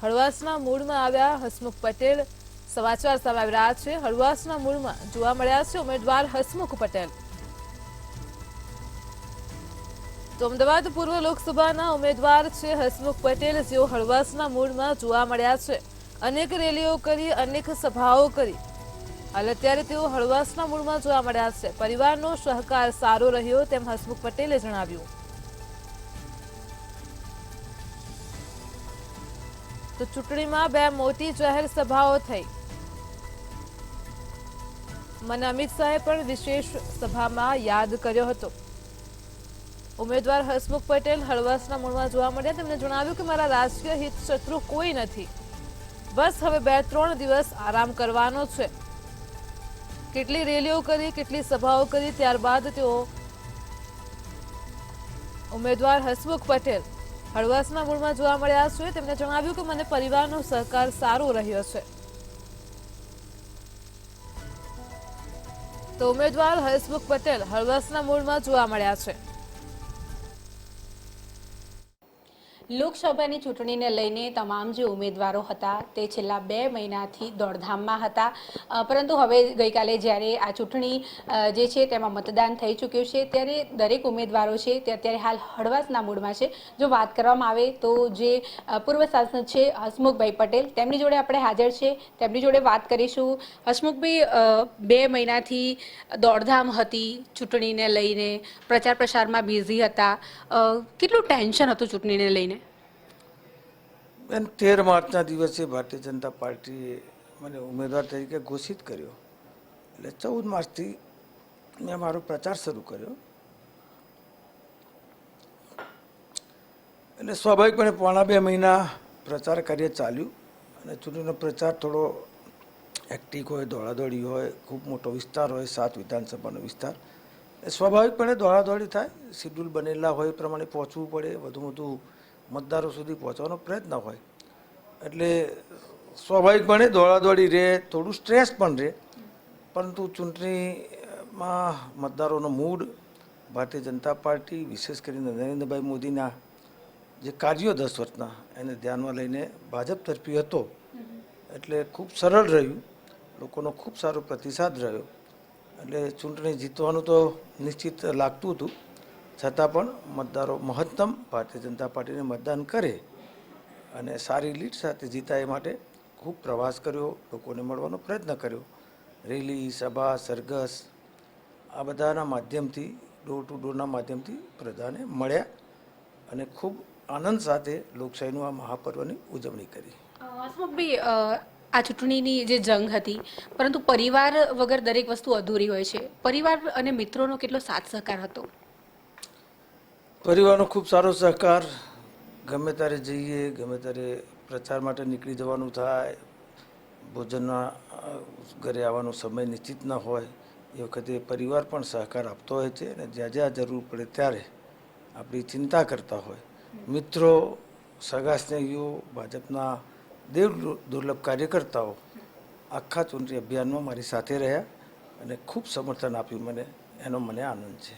હળવાસના મૂળમાં આવ્યા હસમુખ પટેલ। સમાચાર સામે આવી રહ્યા છે। હળવાસના મૂળમાં જોવા મળ્યા છે ઉમેદવાર હસમુખ પટેલ। તો અમદાવાદ પૂર્વ લોકસભાના ઉમેદવાર છે હસમુખ પટેલ, જેઓ હળવાસના મૂળમાં જોવા મળ્યા છે। અનેક રેલીઓ કરી, અનેક સભાઓ કરી। હાલ અત્યારે તેઓ હળવાસના મૂળમાં જોવા મળ્યા છે। પરિવારનો સહકાર સારો રહ્યો તેમ હસમુખ પટેલે જણાવ્યું। તો ચૂંટણીમાં બે મોટી જાહેર સભાઓ થઈ। મને અમિત શાહે પણ વિશેષ સભામાં યાદ કર્યો હતો। ઉમેદવાર હસમુખ પટેલ હળવાસના મૂળમાં જોવા મળ્યા। તેમણે જણાવ્યું કે મારા રાજકીય હિત શત્રુ કોઈ નથી, બસ હવે 2-3 દિવસ આરામ કરવાનો છે। કેટલી રેલીઓ કરી, કેટલી સભાઓ કરી, ત્યારબાદ તેઓ ઉમેદવાર હસમુખ પટેલ હળવાસના મૂળમાં જોવા મળ્યા છે। તેમણે જણાવ્યું કે મને પરિવારનો સહકાર સારો રહ્યો છે। તો ઉમેદવાર હસમુખ પટેલ હળવાસના મૂળમાં જોવા મળ્યા છે। લોકસભાની ચૂંટણીને લઈને તમામ જે ઉમેદવારો હતા તે છેલ્લા 2 મહિનાથી દોડધામમાં હતા, પરંતુ હવે ગઈકાલે જ્યારે આ ચૂંટણી જે છે તેમાં મતદાન થઈ ચૂક્યું છે, ત્યારે દરેક ઉમેદવારો છે તે અત્યારે હાલ હળવાસના મૂળમાં છે। જો વાત કરવામાં આવે તો જે પૂર્વ સાંસદ છે હસમુખભાઈ પટેલ, તેમની જોડે આપણે હાજર છે, તેમની જોડે વાત કરીશું। હસમુખભાઈ, 2 મહિનાથી દોડધામ હતી ચૂંટણીને લઈને, પ્રચાર પ્રસારમાં બિઝી હતા, કેટલું ટેન્શન હતું ચૂંટણીને લઈને? 13 માર્ચના દિવસે ભારતીય જનતા પાર્ટીએ મને ઉમેદવાર તરીકે ઘોષિત કર્યો, એટલે 14 માર્ચથી મેં મારો પ્રચાર શરૂ કર્યો। એટલે સ્વાભાવિકપણે પોણા 2 મહિના પ્રચાર કાર્ય ચાલ્યું અને ચૂંટણીનો પ્રચાર થોડો હેક્ટિક હોય, દોડાદોડી હોય, ખૂબ મોટો વિસ્તાર હોય, 7 વિધાનસભાનો વિસ્તાર, એ સ્વાભાવિકપણે દોડાદોડી થાય। શિડ્યુલ બનેલા હોય એ પ્રમાણે પહોંચવું પડે, વધુ મતદારો સુધી પહોંચવાનો પ્રયત્ન હોય, એટલે સ્વાભાવિકપણે દોડાદોડી રહે, થોડું સ્ટ્રેસ પણ રહે, પરંતુ ચૂંટણીમાં મતદારોનો મૂડ, ભારતીય જનતા પાર્ટી, વિશેષ કરીને નરેન્દ્રભાઈ મોદીના જે કાર્યો 10 વર્ષના એને ધ્યાનમાં લઈને ભાજપ તરફી હતો, એટલે ખૂબ સરળ રહ્યું, લોકોનો ખૂબ સારો પ્રતિસાદ રહ્યો, એટલે ચૂંટણી જીતવાનું તો નિશ્ચિત લાગતું હતું। છતાં પણ મતદારો મહત્તમ ભારતીય જનતા પાર્ટીને મતદાન કરે અને સારી લીડ સાથે જીતાય એ માટે ખૂબ પ્રવાસ કર્યો, લોકોને મળવાનો પ્રયત્ન કર્યો। રેલી, સભા, સરઘસ આ બધાના માધ્યમથી, ડોર ટુ ડોરના માધ્યમથી પ્રજાને મળ્યા અને ખૂબ આનંદ સાથે લોકશાહીનું આ મહાપર્વની ઉજવણી કરી। હસમુખભાઈ, આ ચૂંટણીની જે જંગ હતી, પરંતુ પરિવાર વગર દરેક વસ્તુ અધૂરી હોય છે। પરિવાર અને મિત્રોનો કેટલો સાથ સહકાર હતો? પરિવારનો ખૂબ સારો સહકાર। ગમે ત્યારે જઈએ, ગમે ત્યારે પ્રચાર માટે નીકળી જવાનું થાય, ભોજનના ઘરે આવવાનો સમય નિશ્ચિત ન હોય, એ વખતે પરિવાર પણ સહકાર આપતો હોય છે અને જ્યાં જ્યાં જરૂર પડે ત્યારે આપણી ચિંતા કરતા હોય। મિત્રો, સગા સ્નેહીઓ, ભાજપના દુર્લભ કાર્યકર્તાઓ આખા ચૂંટણી અભિયાનમાં મારી સાથે રહ્યા અને ખૂબ સમર્થન આપ્યું મને, એનો મને આનંદ છે।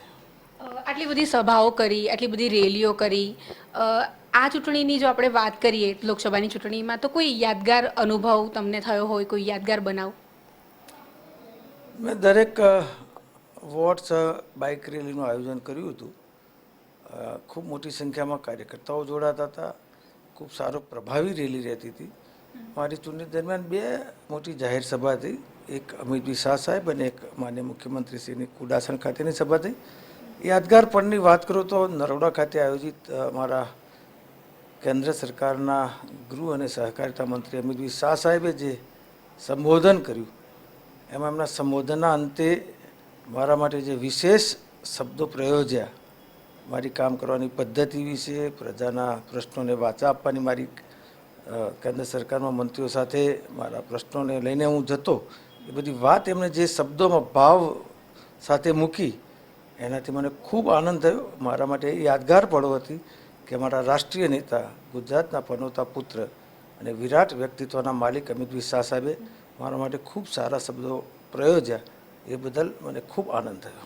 આટલી બધી સભાઓ કરી, આટલી બધી રેલીઓ કરી, આ ચૂંટણીની જો આપણે વાત કરીએ લોકસભાની ચૂંટણીમાં, તો કોઈ યાદગાર અનુભવ તમને થયો હોય, કોઈ યાદગાર બનાવ? મેં દરેક વોર્ડ્સ બાઇક રેલીનું આયોજન કર્યું હતું। ખૂબ મોટી સંખ્યામાં કાર્યકર્તાઓ જોડાતા હતા, ખૂબ સારો પ્રભાવી રેલી રહેતી હતી। મારી ચૂંટણી દરમિયાન 2 મોટી જાહેર સભા થઈ, એક અમિતભાઈ શાહ સાહેબ અને એક માન્ય મુખ્યમંત્રીશ્રીની કુડાસણ ખાતેની સભા થઈ। યાદગાર પળની વાત કરું તો નરોડા ખાતે આયોજિત અમારા કેન્દ્ર સરકારના ગૃહ અને સહકારિતા મંત્રી અમિતભાઈ શાહ સાહેબે જે સંબોધન કર્યું, એમાં એમના સંબોધનના અંતે મારા માટે જે વિશેષ શબ્દો પ્રયોજ્યા, મારી કામ કરવાની પદ્ધતિ વિશે, પ્રજાના પ્રશ્નોને વાચા આપવાની, મારી કેન્દ્ર સરકારમાં મંત્રીઓ સાથે મારા પ્રશ્નોને લઈને હું જતો, એ બધી વાત એમણે જે શબ્દોમાં ભાવ સાથે મૂકી, એનાથી મને ખૂબ આનંદ થયો। મારા માટે યાદગાર પળો હતી કે મારા રાષ્ટ્રીય નેતા, ગુજરાતના પનોતા પુત્ર અને વિરાટ વ્યક્તિત્વના માલિક અમિતભાઈ શાહ સાહેબે મારા માટે ખૂબ સારા શબ્દો પ્રયોજ્યા, એ બદલ મને ખૂબ આનંદ થયો।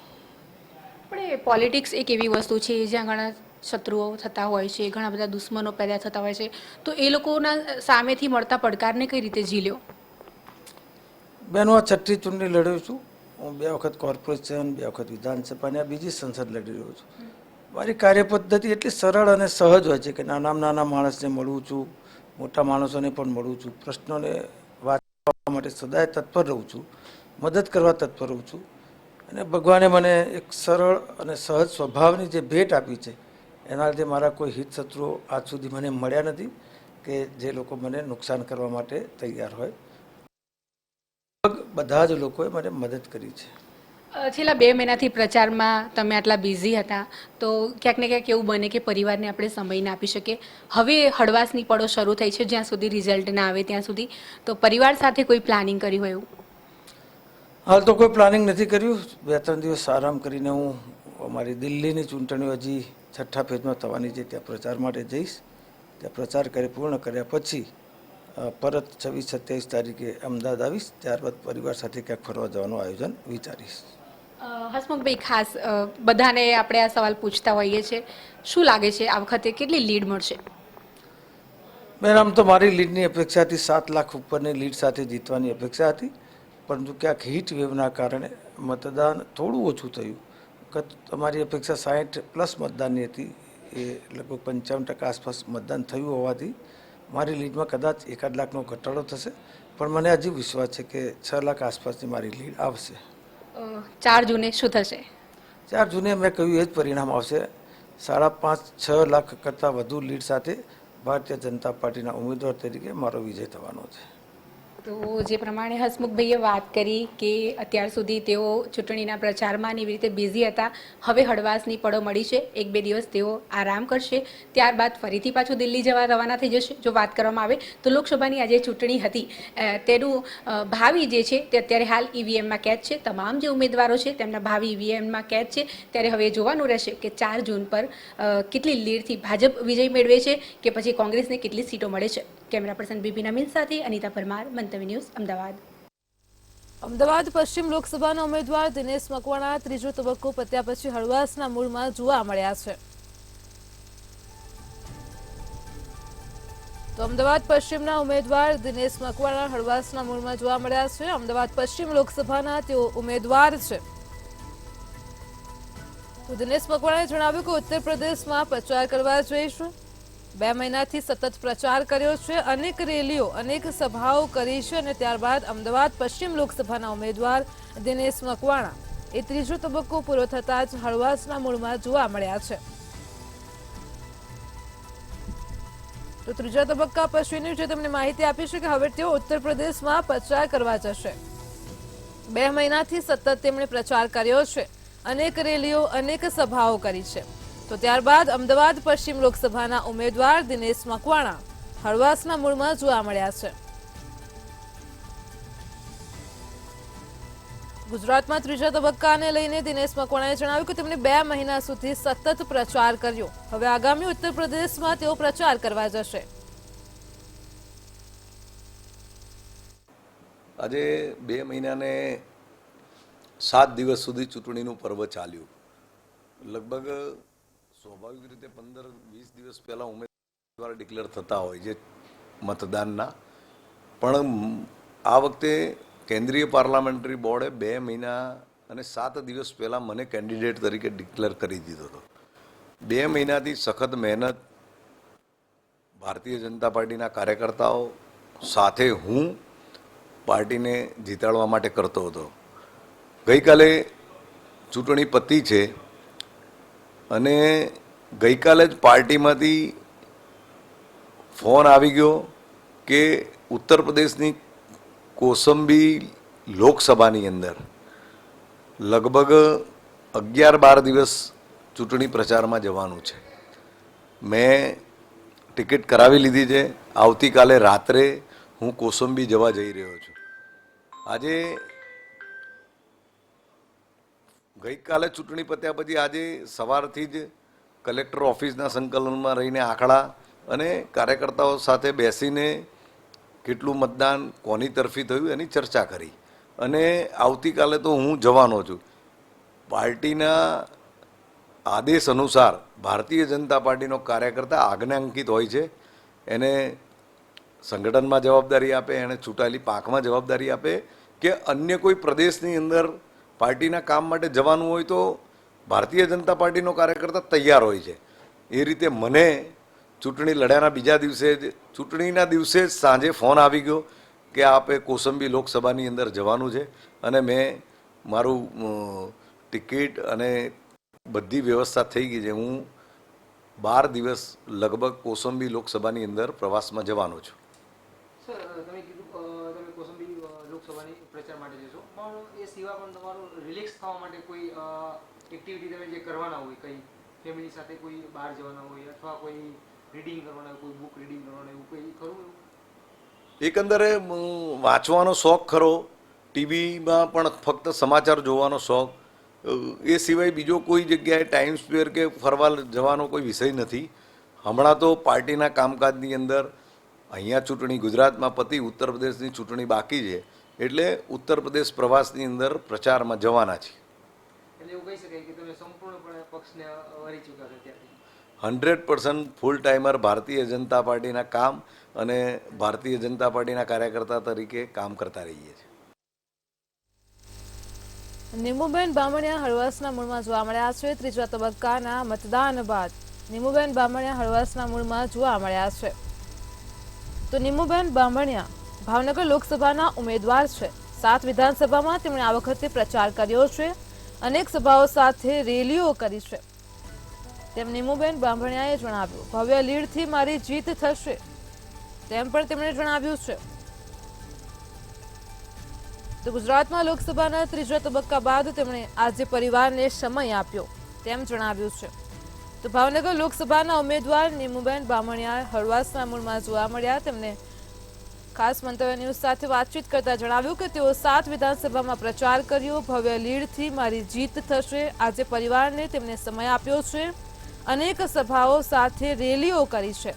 આપણે પોલિટિક્સ એક એવી વસ્તુ છે જ્યાં ઘણા શત્રુઓ થતા હોય છે, ઘણા બધા દુશ્મનો પેદા થતા હોય છે, તો એ લોકોના સામેથી મળતા પડકારને કઈ રીતે ઝીલ્યો? બેન, હું આ 6ઠ્ઠી ચૂંટણી લડ્યો છું. હું 2 વખત કોર્પોરેશન, 2 વખત વિધાનસભા અને આ બીજી સંસદ લડી રહ્યો છું. મારી કાર્યપદ્ધતિ એટલી સરળ અને સહજ હોય છે કે નાના માણસને મળું છું, મોટા માણસોને પણ મળું છું, પ્રશ્નોને વાંચવા માટે સદાય તત્પર રહું છું, મદદ કરવા તત્પર રહું છું. અને ભગવાને મને એક સરળ અને સહજ સ્વભાવની જે ભેટ આપી છે એના લીધે મારા કોઈ હિત શત્રુઓ આજ સુધી મને મળ્યા નથી કે જે લોકો મને નુકસાન કરવા માટે તૈયાર હોય. બધા જ લોકોએ મને મદદ કરી છે. છેલ્લા 2 મહિનાથી પ્રચારમાં તમે આટલા બિઝી હતા, તો ક્યાંક ને ક્યાંક એવું બને કે પરિવારને આપણે સમય ના આપી શકીએ. હવે હળવાશની પળો શરૂ થઈ છે, જ્યાં સુધી રિઝલ્ટ ના આવે ત્યાં સુધી, તો પરિવાર સાથે કોઈ પ્લાનિંગ કર્યું હોય એવું? હાલ તો કોઈ પ્લાનિંગ નથી કર્યું. 2-3 દિવસ આરામ કરીને હું અમારી દિલ્હીની ચૂંટણીઓ હજી 6ઠ્ઠા ફેઝમાં થવાની છે ત્યાં પ્રચાર માટે જઈશ. ત્યાં પ્રચાર પૂર્ણ કર્યા પછી પરત 26-27 તારીખે અમદાવાદ આવીશ. ત્યારબાદ પરિવાર સાથે ક્યાંક ફરવા જવાનું આયોજન વિચારીશ. હસમુખભાઈ, ખાસ બધાને આપણે આ સવાલ પૂછતા હોઈએ છીએ, શું લાગે છે આ વખતે કેટલી લીડ મળશે? બેન, આમ તો મારી લીડની અપેક્ષા હતી, 7 લાખ ઉપરની લીડ સાથે જીતવાની અપેક્ષા હતી, પરંતુ ક્યાંક હીટ વેવના કારણે મતદાન થોડું ઓછું થયું. તમારી અપેક્ષા 60+ મતદાનની હતી, એ લગભગ 55% આસપાસ મતદાન થયું હોવાથી મારી લીડમાં કદાચ 1-1.5 લાખનો ઘટાડો થશે, પણ મને હજી વિશ્વાસ છે કે 6 લાખ આસપાસની મારી લીડ આવશે. 4 જૂને શું થશે? 4 જૂને મેં કહ્યું એ જ પરિણામ આવશે. 5.5-6 લાખ કરતાં વધુ લીડ સાથે ભારતીય જનતા પાર્ટીના ઉમેદવાર તરીકે મારો વિજય થવાનો છે. તો જે પ્રમાણે હસમુખભાઈએ વાત કરી કે અત્યાર સુધી તેઓ ચૂંટણીના પ્રચારમાં એવી રીતે બિઝી હતા, હવે હળવાશની પળો મળી છે, 1-2 દિવસ તેઓ આરામ કરશે, ત્યારબાદ ફરીથી પાછું દિલ્હી જવા રવાના થઈ જશે. જો વાત કરવામાં આવે તો લોકસભાની આજે ચૂંટણી હતી તેનું ભાવિ જે છે તે અત્યારે હાલ ઈવીએમમાં કેદ છે. તમામ જે ઉમેદવારો છે તેમના ભાવિ ઈવીએમમાં કેદ છે. ત્યારે હવે જોવાનું રહેશે કે 4 જૂન પર કેટલી લીડથી ભાજપ વિજય મેળવે છે કે પછી કોંગ્રેસને કેટલી સીટો મળે છે. કેમેરા પર્સન બીબી નમીન સાથે અનિતા પરમાર, મંતવ્ય ન્યૂઝ, અમદાવાદ. અમદાવાદ પશ્ચિમ લોકસભાના ઉમેદવાર દિનેશ મકવાણા ત્રીજો તબક્કો પત્યા પછી હળવાશના મૂળમાં જોવા મળ્યા છે. તો અમદાવાદ પશ્ચિમના ઉમેદવાર દિનેશ મકવાણા હળવાશના મૂળમાં જોવા મળ્યા છે. અમદાવાદ પશ્ચિમ લોકસભાના તેઓ ઉમેદવાર છે. તો દિનેશ મકવાણાએ જણાવ્યું કે ઉત્તર પ્રદેશમાં પ્રચાર કરવા જઈશું. 2 મહિનાથી સતત પ્રચાર કર્યો છે, અનેક રેલીઓ, અનેક સભાઓ કરી છે અને ત્યારબાદ અમદાવાદ પશ્ચિમ લોકસભાના ઉમેદવાર દિનેશ મકવાણા એ ત્રીજો તબક્કો પૂરો થતાં જ હળવાશના મૂળમાં જોવા મળ્યા છે. તો ત્રીજા તબક્કા પછીની જે તમને માહિતી આપી છે કે હવે તેઓ ઉત્તર પ્રદેશમાં પ્રચાર કરવા જશે. 2 મહિનાથી સતત તેમણે પ્રચાર કર્યો છે, અનેક રેલીઓ, અનેક સભાઓ કરી છે. તો ત્યારબાદ અમદાવાદ પશ્ચિમ લોકસભાના ઉમેદવાર દિનેશ મકવાણા હળવાશના મૂળમાં જોવા મળ્યા છે. ગુજરાતમાં ત્રીજા તબક્કાને લઈને દિનેશ મકવાણાએ જણાવ્યું કે તેમણે 2 મહિના સુધી સતત પ્રચાર કર્યો. હવે આગામી ઉત્તર પ્રદેશમાં તેઓ પ્રચાર કરવા જશે. આજે 2 મહિનાને 7 દિવસ સુધી ચૂંટણીનું પર્વ ચાલ્યું. લગભગ સ્વાભાવિક રીતે 15-20 દિવસ પહેલાં ઉમેદવાર ડિક્લેર થતા હોય છે મતદાનના, પણ આ વખતે કેન્દ્રીય પાર્લામેન્ટરી બોર્ડે 2 મહિના અને 7 દિવસ પહેલાં મને કેન્ડિડેટ તરીકે ડિક્લેર કરી દીધો હતો. 2 મહિનાથી સખત મહેનત ભારતીય જનતા પાર્ટીના કાર્યકર્તાઓ સાથે હું પાર્ટીને જીતાડવા માટે કરતો હતો. ગઈકાલે ચૂંટણી પતી છે અને ગઈકાલે જ પાર્ટીમાંથી ફોન આવી ગયો કે ઉત્તર પ્રદેશની કોસંબી લોકસભાની અંદર લગભગ 11-12 દિવસ ચૂંટણી પ્રચારમાં જવાનું છે. મેં ટિકિટ કરાવી લીધી છે. આવતીકાલે રાત્રે હું કોસંબી જવા જઈ રહ્યો છું. આજે ગઈકાલે ચૂંટણી પત્યા પછી આજે સવારથી જ કલેક્ટર ઓફિસના સંકલનમાં રહીને આંકડા અને કાર્યકર્તાઓ સાથે બેસીને કેટલું મતદાન કોની તરફી થયું એની ચર્ચા કરી અને આવતીકાલે તો હું જવાનો છું. પાર્ટીના આદેશ અનુસાર ભારતીય જનતા પાર્ટીનો કાર્યકર્તા આજ્ઞાંકિત હોય છે. એને સંગઠનમાં જવાબદારી આપે, એને ચૂંટાયેલી પાંખમાં જવાબદારી આપે કે અન્ય કોઈ પ્રદેશની અંદર પાર્ટીના કામ માટે જવાનું હોય તો ભારતીય જનતા પાર્ટીનો કાર્યકર્તા તૈયાર હોય છે. એ રીતે મને ચૂંટણી લડ્યાના બીજા દિવસે જ ચૂંટણીના દિવસે જ સાંજે ફોન આવી ગયો કે આપે કોસંબી લોકસભાની અંદર જવાનું છે અને મેં મારું ટિકિટ અને બધી વ્યવસ્થા થઈ ગઈ છે. હું 12 દિવસ લગભગ કોસંબી લોકસભાની અંદર પ્રવાસમાં જવાનો છું. સર, તમે કીધું તમે કોસંબી લોકસભાની પ્રચાર માટે જશો, પણ એ સિવાય પણ તમારું રિલેક્સ થવા માટે કોઈ એક્ટિવિટી તમે જે કરવાના હોય, કંઈ ફેમિલી સાથે કોઈ બહાર જવાના હોય અથવા કોઈ રીડિંગ કરવાના હોય, કોઈ બુક રીડિંગ કરવાના એવું કંઈ ખરું એવું? એકંદરે વાંચવાનો શોખ ખરો, ટીવીમાં પણ ફક્ત સમાચાર જોવાનો શોખ, એ સિવાય બીજો કોઈ જગ્યાએ ટાઈમ સ્પેર કે ફરવા જવાનો કોઈ વિષય નથી. હમણાં તો પાર્ટીના કામકાજની અંદર અહીંયા ચૂંટણી ગુજરાતમાં પતી, ઉત્તર પ્રદેશની ચૂંટણી બાકી છે, એટલે ઉત્તર પ્રદેશ પ્રવાસની અંદર પ્રચારમાં જવાના છે. એટલે એવું કહી શકાય કે તમે સંપૂર્ણપણે પક્ષને વરી ચૂક્યા છો ત્યારથી? 100% ફૂલ ટાઈમર ભારતીય જનતા પાર્ટીના કામ અને ભારતીય જનતા પાર્ટીના કાર્યકર્તા તરીકે કામ કરતા રહીએ છીએ. નીમુબેન બામણિયા હળવાસના મૂળમાં જોવા મળ્યા છે. ત્રીજા તબક્કાના મતદાન બાદ નીમુબેન બામણિયા હળવાસના મૂળમાં જોવા મળ્યા છે. તો નીમુબેન બામણિયા ભાવનગર લોકસભાના ઉમેદવાર છે. 7 વિધાનસભામાં તેમણે આ વખતે પ્રચાર કર્યો છે. અનેક સભાઓ સાથે રેલીઓ કરી છે. તેમ નીમુબેન બામણિયાએ જણાવ્યું, ભવ્ય લીડથી મારી જીત થશે, તેમ પણ તેમણે જણાવ્યું છે. તો ગુજરાતમાં લોકસભાના ત્રીજા તબક્કા બાદ તેમણે આજે પરિવારને સમય આપ્યો, તેમ જણાવ્યું છે. તો ભાવનગર લોકસભાના ઉમેદવાર નીમુબેન બામણિયા હળવાસના મૂળમાં જોવા મળ્યા. તેમને ખાસ મંતવ્ય ન્યૂઝ સાથે વાતચીત કરતા જણાવ્યું કે તેઓ 7 વિધાનસભામાં પ્રચાર કર્યો, ભવ્ય લીડથી મારી જીત થશે. આજે પરિવારને તેમને સમય આપ્યો છે, અનેક સભાઓ સાથે રેલીઓ કરી છે.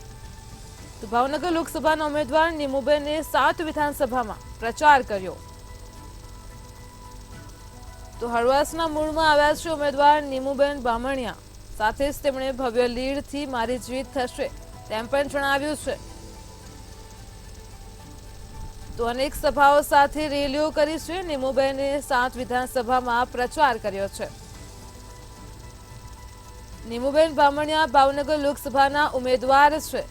તો ભાવનગર લોકસભાના ઉમેદવાર નીમુબેને 7 વિધાનસભામાં પ્રચાર કર્યો. તો હળવાસના મૂળમાં આવ્યા છે ઉમેદવાર નીમુબેન બામણિયા. સાથે જ તેમણે ભવ્ય લીડથી મારી જીત થશે, તેમ પણ જણાવ્યું છે. તો અનેક સભાઓ સાથે રેલીઓ કરી છે. નીમુબેને 7 વિધાનસભામાં પ્રચાર કર્યો છે. નીમુબેન બામણિયા ભાવનગર લોકસભાના ઉમેદવાર છે.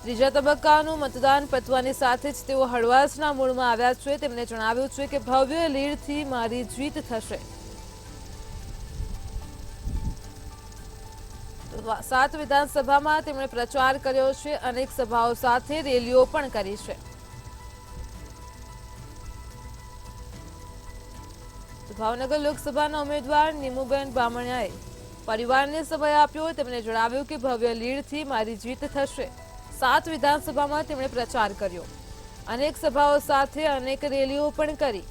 ત્રીજા તબક્કાનું મતદાન પતવાની સાથે જ તેઓ હળવાસના મૂળમાં આવ્યા છે. તેમણે જણાવ્યું છે કે ભવ્ય લીડથી મારી જીત થશે. 7 વિધાનસભામાં તેમણે પ્રચાર કર્યો છે. અનેક સભાઓ સાથે રેલીઓ પણ કરી છે. ભાવનગર લોકસભાના ઉમેદવાર નીમુબેન બામણિયાએ પરિવારને સમય આપ્યો. તેમણે જણાવ્યું કે ભવ્ય લીડથી મારી જીત થશે. 7 વિધાનસભામાં તેમણે પ્રચાર કર્યો. અનેક સભાઓ સાથે અનેક રેલીઓ પણ કરી.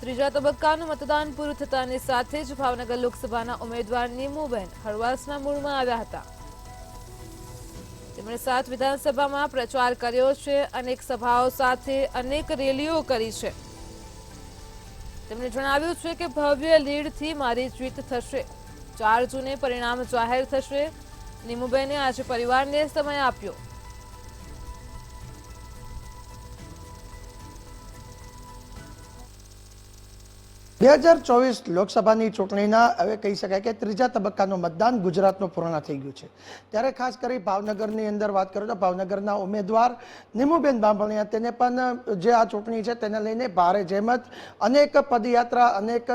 ત્રીજા તબક્કાનું મતદાન પૂરું થતાની સાથે જ ભાવનગર લોકસભાના ઉમેદવાર નીમુબેન હળવાસના મૂળમાં આવ્યા હતા. તેમણે 7 વિધાનસભામાં પ્રચાર કર્યો છે. અનેક સભાઓ સાથે અનેક રેલીઓ કરી છે. તેમણે જણાવ્યું છે કે ભવ્ય લીડથી મારી જીત થશે. 4 જૂને પરિણામ જાહેર થશે. નીમુબેને આજે પરિવારને સમય આપ્યો. બે 2024 લોકસભાની ચૂંટણીના હવે કહી શકાય કે ત્રીજા તબક્કાનું મતદાન ગુજરાતનું પૂર્ણ થઈ ગયું છે. ત્યારે ખાસ કરી ભાવનગરની અંદર વાત કરું તો ભાવનગરના ઉમેદવાર નીમુબેન બામણિયા તેને પણ જે આ ચૂંટણી છે તેને લઈને ભારે જહેમત, અનેક પદયાત્રા, અનેક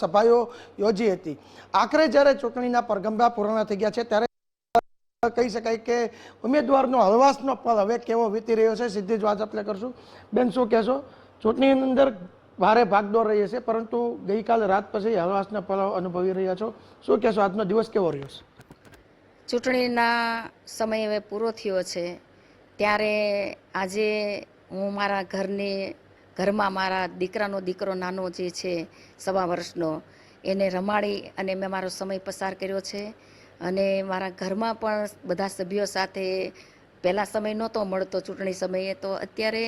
સભાઓ યોજી હતી. આખરે જ્યારે ચૂંટણીના પરગંબા પૂર્ણ થઈ ગયા છે ત્યારે કહી શકાય કે ઉમેદવારનો હળવાસનો પલ હવે કેવો વીતી રહ્યો છે, સીધી જ વાત આપણે કરશું. બેન, શું કહેશો? ચૂંટણીની અંદર ભારે ભાગદોડ રહી છે, પરંતુ ગઈકાલે રાત પછી હળવાસના પલ અનુભવી રહ્યા છો. શું કહેશો, આજનો દિવસ કેવો રહ્યો છે? ચૂંટણીના સમય હવે પૂરો થયો છે, ત્યારે આજે હું મારા ઘરમાં મારા દીકરો નાનો જે છે 1.25 વર્ષનો, એને રમાડી અને મેં મારો સમય પસાર કર્યો છે. અને મારા ઘરમાં પણ બધા સભ્યો સાથે પહેલાં સમય નહોતો મળતો ચૂંટણી સમયે, તો અત્યારે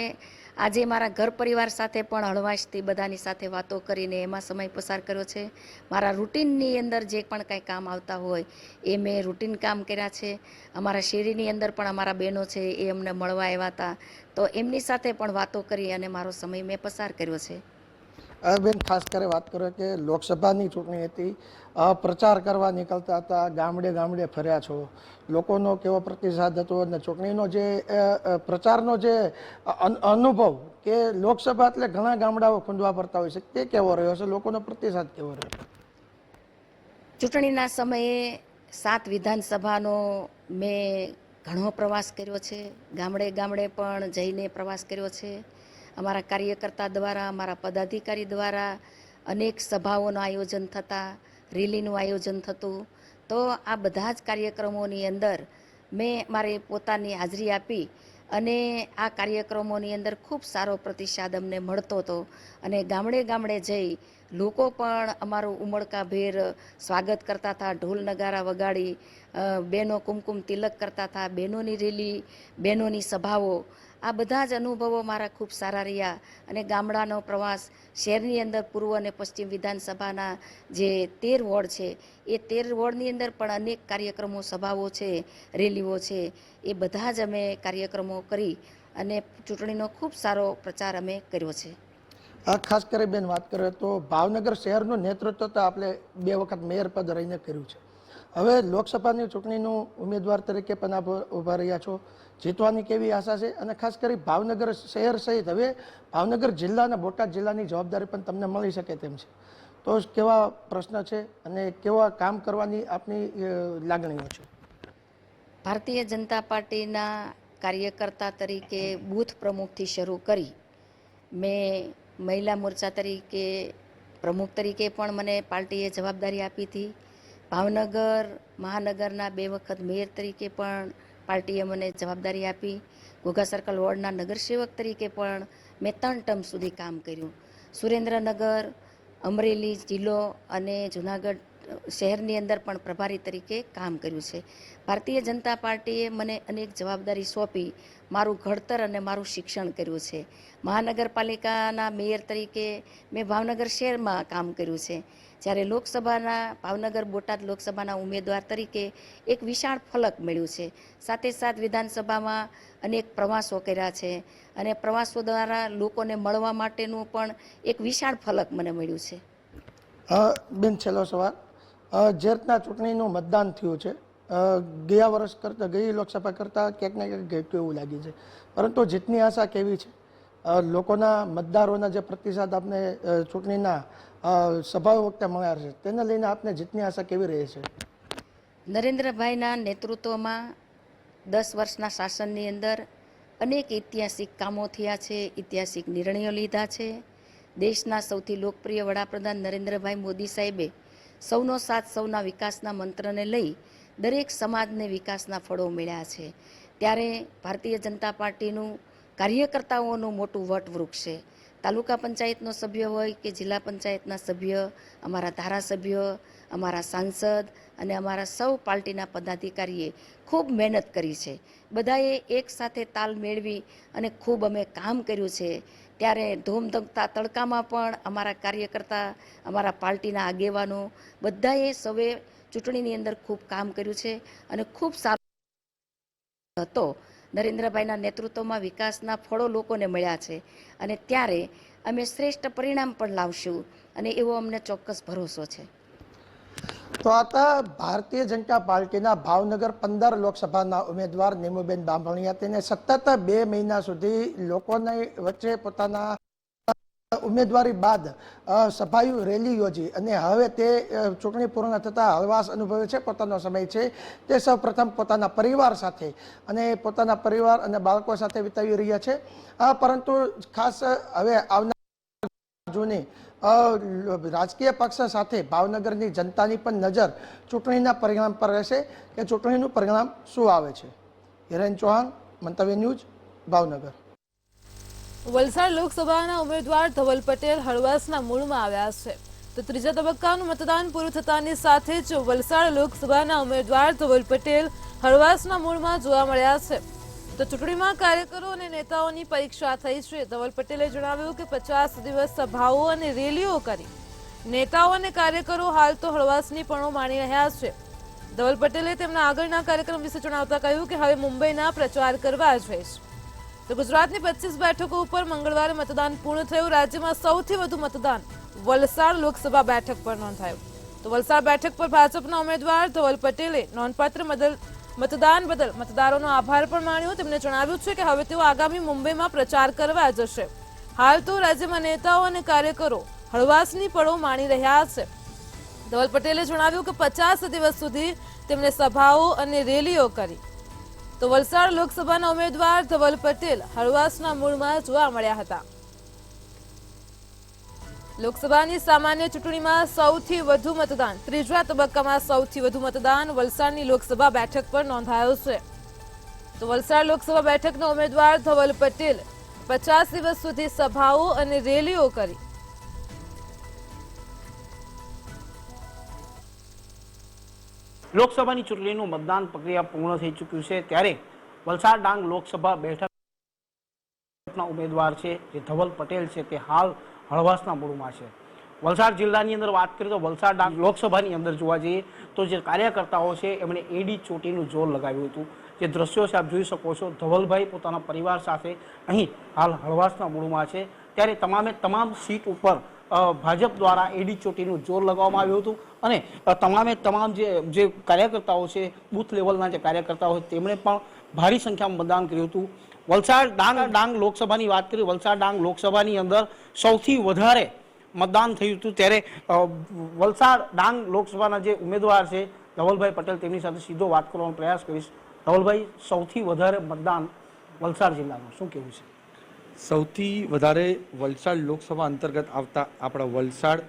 આજે મારા ઘર પરિવાર સાથે પણ હળવાશથી બધાની સાથે વાતો કરીને એમાં સમય પસાર કર્યો છે. મારા રૂટિનની અંદર જે પણ કાંઈ કામ આવતા હોય એ મેં રૂટિન કામ કર્યા છે. અમારા શેરીની અંદર પણ અમારા બહેનો છે એ અમને મળવા આવ્યા હતા, તો એમની સાથે પણ વાતો કરી અને મારો સમય મેં પસાર કર્યો છે. બેન, ખાસ કરી વાત કરો કે લોકસભાની ચૂંટણી હતી, પ્રચાર કરવા નીકળતા હતા, ગામડે ગામડે ફર્યા છો, લોકોનો કેવો પ્રતિસાદ હતો અને ચૂંટણીનો જે પ્રચારનો જે અનુભવ કે લોકસભા એટલે ઘણા ગામડાઓ ખૂંદવા પડતા હોય છે, તે કેવો રહ્યો છે? લોકોનો પ્રતિસાદ કેવો રહ્યો? ચૂંટણીના સમયે 7 વિધાનસભાનો મેં ઘણો પ્રવાસ કર્યો છે. ગામડે ગામડે પણ જઈને પ્રવાસ કર્યો છે. અમારા કાર્યકર્તા દ્વારા, અમારા પદાધિકારી દ્વારા અનેક સભાઓનું આયોજન થતા, રેલીનું આયોજન થતું. તો આ બધા જ કાર્યક્રમોની અંદર મેં મારી પોતાની હાજરી આપી અને આ કાર્યક્રમોની અંદર ખૂબ સારો પ્રતિસાદ અમને મળતો હતો. અને ગામડે ગામડે જઈ લોકો પણ અમારું ઉમળકાભેર સ્વાગત કરતા હતા, ઢોલ નગારા વગાડી, બહેનો કુમકુમ તિલક કરતા હતા, બહેનોની રેલી, બહેનોની સભાઓ, આ બધા જ અનુભવો મારા ખૂબ સારા રહ્યા. અને ગામડાનો પ્રવાસ, શહેરની અંદર પૂર્વ અને પશ્ચિમ વિધાનસભાના જે 13 વોર્ડ છે એ 13 વોર્ડની અંદર પણ અનેક કાર્યક્રમો, સભાઓ છે, રેલીઓ છે, એ બધા જ અમે કાર્યક્રમો કરી અને ચૂંટણીનો ખૂબ સારો પ્રચાર અમે કર્યો છે. ખાસ કરી બેન વાત કરીએ તો ભાવનગર શહેરનું નેતૃત્વ તો આપણે 2 વખત મેયર પદ રહીને કર્યું છે. હવે લોકસભાની ચૂંટણીનું ઉમેદવાર તરીકે પણ આપ ઊભા રહ્યા છો. જીતવાની કેવી આશા છે? અને ખાસ કરી ભાવનગર શહેર સહિત હવે ભાવનગર જિલ્લાના, બોટાદ જિલ્લાની જવાબદારી પણ તમને મળી શકે તેમ છે. તો કેવા પ્રશ્ન છે અને કેવા કામ કરવાની આપની લાગણીઓ છે? ભારતીય જનતા પાર્ટીના કાર્યકર્તા તરીકે બૂથ પ્રમુખથી શરૂ કરી મેં મહિલા મોરચા તરીકે, પ્રમુખ તરીકે પણ મને પાર્ટીએ જવાબદારી આપી હતી. ભાવનગર મહાનગરના 2 વખત મેયર તરીકે પણ પાર્ટીએ મને જવાબદારી આપી. ઘોઘા સર્કલ વોર્ડના નગરસેવક તરીકે પણ મેં 3 ટર્મ સુધી કામ કર્યું. સુરેન્દ્રનગર, અમરેલી જિલ્લો અને જૂનાગઢ શહેરની અંદર પણ પ્રભારી તરીકે કામ કર્યું છે. ભારતીય જનતા પાર્ટીએ મને અનેક જવાબદારી સોંપી, મારું ઘડતર અને મારું શિક્ષણ કર્યું છે. મહાનગરપાલિકાના મેયર તરીકે મેં ભાવનગર શહેરમાં કામ કર્યું છે. જ્યારે લોકસભાના ભાવનગર બોટાદ લોકસભાના ઉમેદવાર તરીકે એક વિશાળ ફલક મળ્યું છે. સાથે સાથ વિધાનસભામાં અનેક પ્રવાસો કર્યા છે અને પ્રવાસો દ્વારા લોકોને મળવા માટેનું પણ એક વિશાળ ફલક મને મળ્યું છે. બેન, છેલ્લો સવાલ. જે રીતના ચૂંટણીનું મતદાન થયું છે, ગયા વર્ષ કરતાં, ગઈ લોકસભા કરતાં ક્યાંક ને ક્યાંક ઘટ્યું એવું લાગે છે, પરંતુ જીતની આશા કેવી છે? લોકોના, મતદારોના જે પ્રતિસાદ આપને ચૂંટણીના સભાઓ વખતે મળ્યા છે, તેને લઈને આપને જીતની આશા કેવી રહે છે? નરેન્દ્રભાઈના નેતૃત્વમાં 10 વર્ષના શાસનની અંદર અનેક ઐતિહાસિક કામો થયા છે, ઐતિહાસિક નિર્ણયો લીધા છે. દેશના સૌથી લોકપ્રિય વડાપ્રધાન નરેન્દ્રભાઈ મોદી સાહેબે સૌનો સાથ સૌના વિકાસના મંત્રને લઈ દરેક સમાજને વિકાસના ફળો મળ્યા છે. ત્યારે ભારતીય જનતા પાર્ટીનું કાર્યકર્તાઓનું મોટું વટવૃક્ષ છે. તાલુકા પંચાયતનો સભ્ય હોય કે જિલ્લા પંચાયતના સભ્ય, અમારા ધારાસભ્ય, અમારા સાંસદ અને અમારા સૌ પાર્ટીના પદાધિકારીએ ખૂબ મહેનત કરી છે. બધાએ એક સાથે તાલ મેળવી અને ખૂબ અમે કામ કર્યું છે. ત્યારે ધોમધમતા તડકામાં પણ અમારા કાર્યકર્તા, અમારા પાર્ટીના આગેવાનો બધાએ સૌએ ચૂંટણીની અંદર ખૂબ કામ કર્યું છે અને ખૂબ સારો હતો. નરેન્દ્રભાઈના નેતૃત્વમાં વિકાસના ફળો લોકોને મળ્યા છે અને ત્યારે અમે શ્રેષ્ઠ પરિણામ પણ લાવશું અને એવો અમને ચોક્કસ ભરોસો છે. તો આ ભારતીય જનતા પાર્ટીના ભાવનગર 15 લોકસભાના ઉમેદવાર નીમુબેન બાંભણિયા, તેને સતત 2 મહિના સુધી લોકોની વચ્ચે પોતાના ઉમેદવારી બાદ સભાઓ, રેલી યોજી અને હવે તે ચૂંટણી પૂર્ણ થતાં હળવાશ અનુભવે છે. પોતાનો સમય છે તે સૌ પ્રથમ પોતાના પરિવાર સાથે અને પોતાના પરિવાર અને બાળકો સાથે વિતાવી રહ્યા છે. પરંતુ ખાસ હવે આવનાર જૂની રાજકીય પક્ષ સાથે ભાવનગરની જનતાની પણ નજર ચૂંટણીના પરિણામ પર રહેશે કે ચૂંટણીનું પરિણામ શું આવે છે. હિરેન ચૌહાણ, મંતવ્ય ન્યૂઝ, ભાવનગર. વલસાડ લોકસભાના ઉમેદવાર ધવલ પટેલ હળવાસના મૂળમાં આવ્યા છે. તો ત્રીજા તબક્કાનું મતદાન પૂરું થતાની સાથે જ વલસાડ લોકસભાના ઉમેદવાર ધવલ પટેલ હળવાસના મૂળમાં જોવા મળ્યા છે. તો ચૂંટણીમાં કાર્યકરો અને નેતાઓની પરીક્ષા થઈ છે. ધવલ પટેલે જણાવ્યું કે 50 દિવસ સભાઓ અને રેલીઓ કરી નેતાઓ અને કાર્યકરો હાલ તો હળવાશની પણો માણી રહ્યા છે. ધવલ પટેલે તેમના આગળના કાર્યક્રમ વિશે જણાવતા કહ્યું કે હવે મુંબઈના પ્રચાર કરવા જશે. તો ગુજરાતની 25 બેઠકો ઉપર મંગળવારે મતદાન પૂર્ણ થયું. રાજ્યમાં સૌથી વધુ મતદાન વલસાડ લોકસભા બેઠક પર નોંધાયું. તો વલસાડ બેઠક પર ભાજપના ઉમેદવાર ધવલ પટેલે નોંધપાત્ર મતદાન બદલ મતદારોનો આભાર પણ માન્યો. તેમણે જણાવ્યું છે કે હવે તેઓ આગામી મુંબઈમાં પ્રચાર કરવા જશે. હાલ તો રાજ્યમાં નેતાઓ અને કાર્યકરો હળવાશની પળો માણી રહ્યા છે. ધવલ પટેલે જણાવ્યું કે 50 દિવસ સુધી તેમણે સભાઓ અને રેલીઓ કરી. તો વલસાડ લોકસભાના ઉમેદવાર ધવલ પટેલ હળવાશના મૂળમાં જોવા મળ્યા હતા. લોકસભાની સામાન્ય ચૂંટણીમાં સૌથી વધુ મતદાન ત્રીજા તબક્કામાં સૌથી વધુ મતદાન વલસાડની લોકસભા બેઠક પર નોંધાયો છે. તો વલસાડ લોકસભા બેઠકના ઉમેદવાર ધવલ પટેલ 50 દિવસ સુધી સભાઓ અને રેલીઓ કરી. લોકસભાની ચૂંટણીનું મતદાન પ્રક્રિયા પૂર્ણ થઈ ચૂક્યું છે ત્યારે વલસાડ ડાંગ લોકસભા બેઠકના ઉમેદવાર છે જે ધવલ પટેલ છે તે હાલ હળવાશના મૂળમાં છે. વલસાડ જિલ્લાની અંદર વાત કરીએ તો વલસાડ ડાંગ લોકસભાની અંદર જોવા જઈએ તો જે કાર્યકર્તાઓ છે એમણે એડી ચોટીનું જોર લગાવ્યું હતું. જે દ્રશ્યો છે આપ જોઈ શકો છો. ધવલભાઈ પોતાના પરિવાર સાથે અહીં હાલ હળવાશના મૂળમાં છે ત્યારે તમામ સીટ ઉપર ભાજપ દ્વારા એડી ચોટીનું જોર લગાવવામાં આવ્યું હતું અને તમામ જે કાર્યકર્તાઓ છે બૂથ લેવલના જે કાર્યકર્તાઓ તેમણે પણ ભારી સંખ્યામાં મતદાન કર્યું હતું. વલસાડ ડાંગ લોકસભાની વાત કરીએ વલસાડ ડાંગ લોકસભાની અંદર સૌથી વધારે મતદાન થયું હતું ત્યારે વલસાડ ડાંગ લોકસભાના જે ઉમેદવાર છે ધવલભાઈ પટેલ તેમની સાથે સીધો વાત કરવાનો પ્રયાસ કરીશ. ધવલભાઈ, સૌથી વધારે મતદાન વલસાડ જિલ્લાનું શું કહેવું છે? સૌથી વધારે વલસાડ લોકસભા અંતર્ગત આવતા આપણા વલસાડ,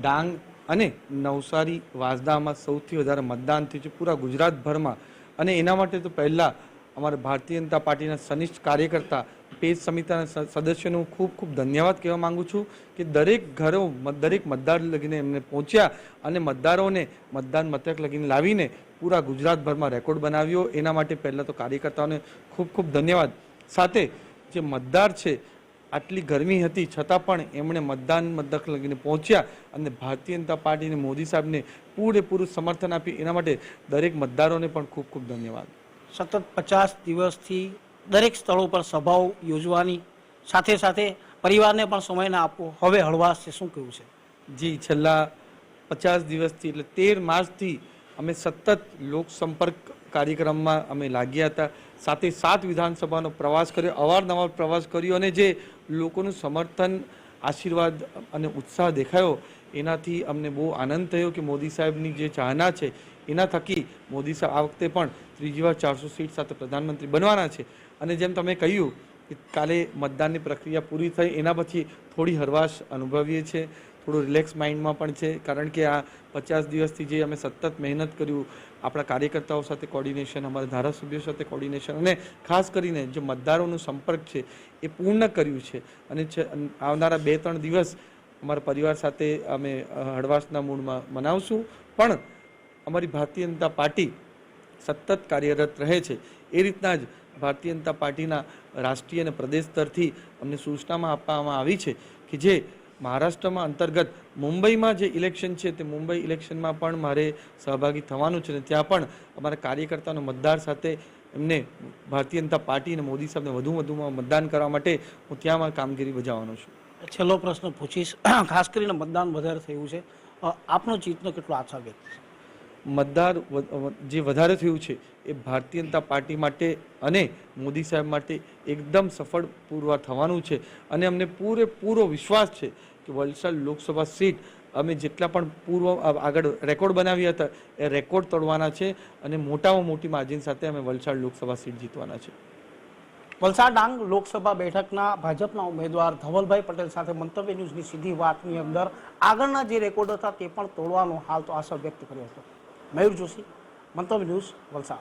ડાંગ અને નવસારી, વાંસદામાં સૌથી વધારે મતદાન થયું છે પૂરા ગુજરાતભરમાં. અને એના માટે તો પહેલાં અમારા ભારતીય જનતા પાર્ટીના સનિષ્ઠ કાર્યકર્તા પેજ સમિતિના સદસ્યોનું ખૂબ ખૂબ ધન્યવાદ કહેવા માગું છું કે દરેક ઘરો દરેક મતદાર લગીને એમને પહોંચ્યા અને મતદારોને મતદાન મથક લગીને લાવીને પૂરા ગુજરાતભરમાં રેકોર્ડ બનાવ્યો. એના માટે પહેલાં તો કાર્યકર્તાઓને ખૂબ ખૂબ ધન્યવાદ. સાથે જે મતદાર છે આટલી ગરમી હતી છતાં પણ એમણે મતદાન મથક લગીને પહોંચ્યા અને ભારતીય જનતા પાર્ટીને મોદી સાહેબને પૂરેપૂરું સમર્થન આપ્યું. એના માટે દરેક મતદારોને પણ ખૂબ ખૂબ ધન્યવાદ. સતત 50 દિવસથી દરેક સ્થળો પર સભાઓ યોજવાની સાથે સાથે પરિવારને પણ સમય ના આપવો, હવે હળવાશ છે, શું કહેવું છે? જી, છેલ્લા 50 દિવસથી એટલે 13 માર્ચથી અમે સતત લોકસંપર્ક કાર્યક્રમમાં અમે લાગ્યા હતા. સાથે 7 વિધાનસભાનો પ્રવાસ કર્યો, અવારનવાર પ્રવાસ કર્યો અને જે લોકોનું સમર્થન, આશીર્વાદ અને ઉત્સાહ દેખાયો એનાથી અમને બહુ આનંદ થયો કે મોદી સાહેબની જે ચાહના છે એના થકી મોદી સાહેબ આ વખતે પણ ત્રીજી વાર 400 સીટ સાથે પ્રધાનમંત્રી બનવાના છે. અને જેમ તમે કહ્યું કે કાલે મતદાનની પ્રક્રિયા પૂરી થઈ એના પછી થોડી હરવાશ અનુભવીએ છીએ, થોડું રિલેક્સ માઇન્ડમાં પણ છે કારણ કે આ 50 દિવસથી જે અમે સતત મહેનત કર્યું આપણા કાર્યકર્તાઓ સાથે કોર્ડિનેશન, અમારા ધારાસભ્યો સાથે કોર્ડિનેશન અને ખાસ કરીને જે મતદારોનો સંપર્ક છે એ પૂર્ણ કર્યું છે. અને આવનારા 2-3 દિવસ અમારા પરિવાર સાથે અમે હળવાશના મૂળમાં મનાવશું. પણ અમારી ભારતીય જનતા પાર્ટી સતત કાર્યરત રહે છે. એ રીતના જ ભારતીય જનતા પાર્ટીના રાષ્ટ્રીય અને પ્રદેશ સ્તરથી અમને સૂચનામાં આપવામાં આવી છે કે જે મહારાષ્ટ્રમાં અંતર્ગત મુંબઈમાં જે ઇલેક્શન છે તે મુંબઈ ઇલેક્શનમાં પણ મારે સહભાગી થવાનું છે અને ત્યાં પણ અમારા કાર્યકર્તાનો મતદાર સાથે એમને ભારતીય જનતા પાર્ટી અને મોદી સાહેબને વધુમાં મતદાન કરવા માટે હું ત્યાં કામગીરી બજાવવાનો છું. છેલ્લો પ્રશ્ન પૂછીશ, ખાસ કરીને મતદાન વધારે થયું છે, આપનો જીતનો કેટલો આશા વ્યક્ત છે? મતદાર જે વધારે થયું છે એ ભારતીય જનતા પાર્ટી માટે અને મોદી સાહેબ માટે એકદમ સફળ પુરવાર થવાનું છે. અને અમને પૂરેપૂરો વિશ્વાસ છે કે વલસાડ લોકસભા સીટ અમે જેટલા પણ આગળ રેકોર્ડ બનાવ્યા હતા એ રેકોર્ડ તોડવાના છે અને મોટામાં મોટી માર્જિન સાથે અમે વલસાડ લોકસભા સીટ જીતવાના છે. વલસાડ ડાંગ લોકસભા બેઠકના ભાજપના ઉમેદવાર ધવલભાઈ પટેલ સાથે મંતવ્ય ન્યૂઝની સીધી વાતની અંદર આગળના જે રેકોર્ડ હતા તે પણ તોડવાનો હાલ તો આશા વ્યક્ત કર્યો હતો. મયુર જોશી, મંતવ્ય ન્યૂઝ, વલસાડ.